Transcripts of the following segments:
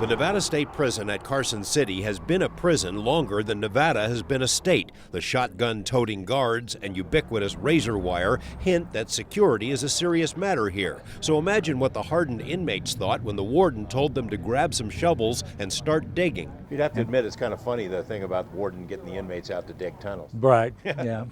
The Nevada State Prison at Carson City has been a prison longer than Nevada has been a state. The shotgun-toting guards and ubiquitous razor wire hint that security is a serious matter here. So imagine what the hardened inmates thought when the warden told them to grab some shovels and start digging. You'd have to admit it's kind of funny, the thing about the warden getting the inmates out to dig tunnels. Right, yeah.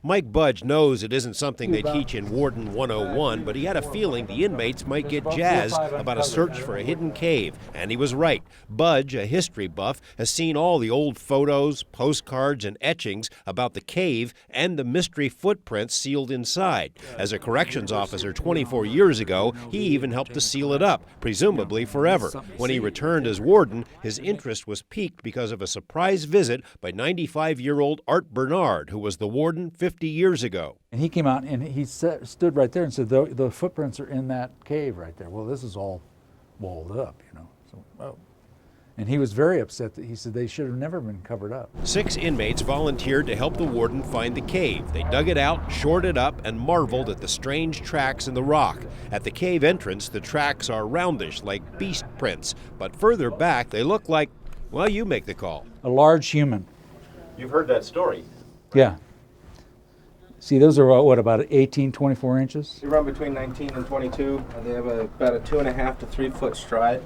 Mike Budge knows it isn't something they teach in Warden 101, but he had a feeling the inmates might get jazzed about a search for a hidden cave, and he was right. Budge, a history buff, has seen all the old photos, postcards, and etchings about the cave and the mystery footprints sealed inside. As a corrections officer 24 years ago, he even helped to seal it up, presumably forever. When he returned as warden, his interest was piqued because of a surprise visit by 95-year-old Art Bernard, who was the warden 50 years ago. And he came out and he stood right there and said, the footprints are in that cave right there. Well, this is all walled up, you know. So, oh. And he was very upset that he said they should have never been covered up. 6 inmates volunteered to help the warden find the cave. They dug it out, shored it up, and marveled at the strange tracks in the rock. At the cave entrance, the tracks are roundish, like beast prints. But further back, they look like, well, you make the call. A large human. You've heard that story. Yeah. See, those are what, about 18, 24 inches? They run between 19 and 22, and they have about a 2.5 to 3 foot stride,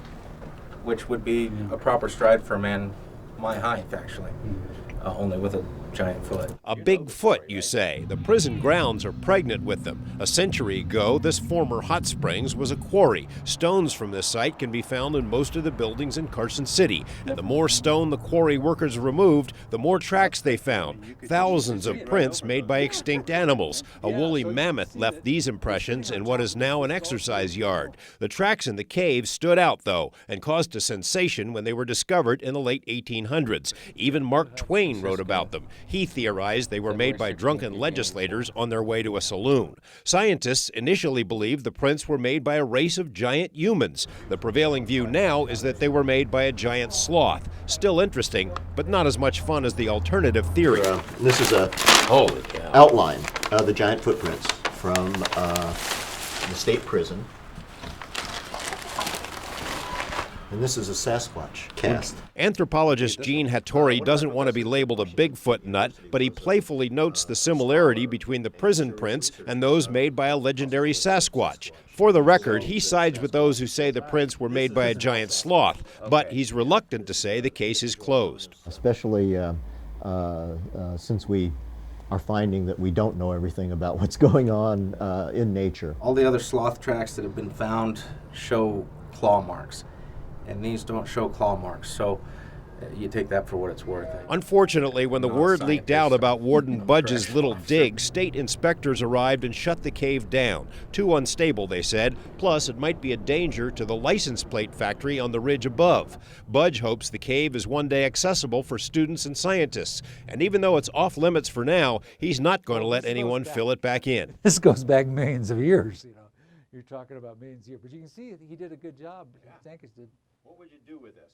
which would be a proper stride for a man my height, actually, only with a giant foot. A big foot, you say. The prison grounds are pregnant with them. A century ago, this former hot springs was a quarry. Stones from this site can be found in most of the buildings in Carson City. And the more stone the quarry workers removed, the more tracks they found. Thousands of prints made by extinct animals. A woolly mammoth left these impressions in what is now an exercise yard. The tracks in the cave stood out, though, and caused a sensation when they were discovered in the late 1800s. Even Mark Twain wrote about them. He theorized they were made by drunken legislators on their way to a saloon. Scientists initially believed the prints were made by a race of giant humans. The prevailing view now is that they were made by a giant sloth. Still interesting, but not as much fun as the alternative theory. This is a Holy cow. outline of the giant footprints from the state prison. And this is a Sasquatch cast. Anthropologist Gene Hattori doesn't want to be labeled a Bigfoot nut, but he playfully notes the similarity between the prison prints and those made by a legendary Sasquatch. For the record, he sides with those who say the prints were made by a giant sloth, but he's reluctant to say the case is closed. Especially since we are finding that we don't know everything about what's going on in nature. All the other sloth tracks that have been found show claw marks, and these don't show claw marks, so you take that for what it's worth. Unfortunately, when the word leaked out about Warden Budge's little dig, state inspectors arrived and shut the cave down. Too unstable, they said, plus it might be a danger to the license plate factory on the ridge above. Budge hopes the cave is one day accessible for students and scientists, and even though it's off limits for now, he's not going to let anyone fill it back in. This goes back millions of years, you know. You're talking about millions of years, but you can see he did a good job. Tankis did. What would you do with this?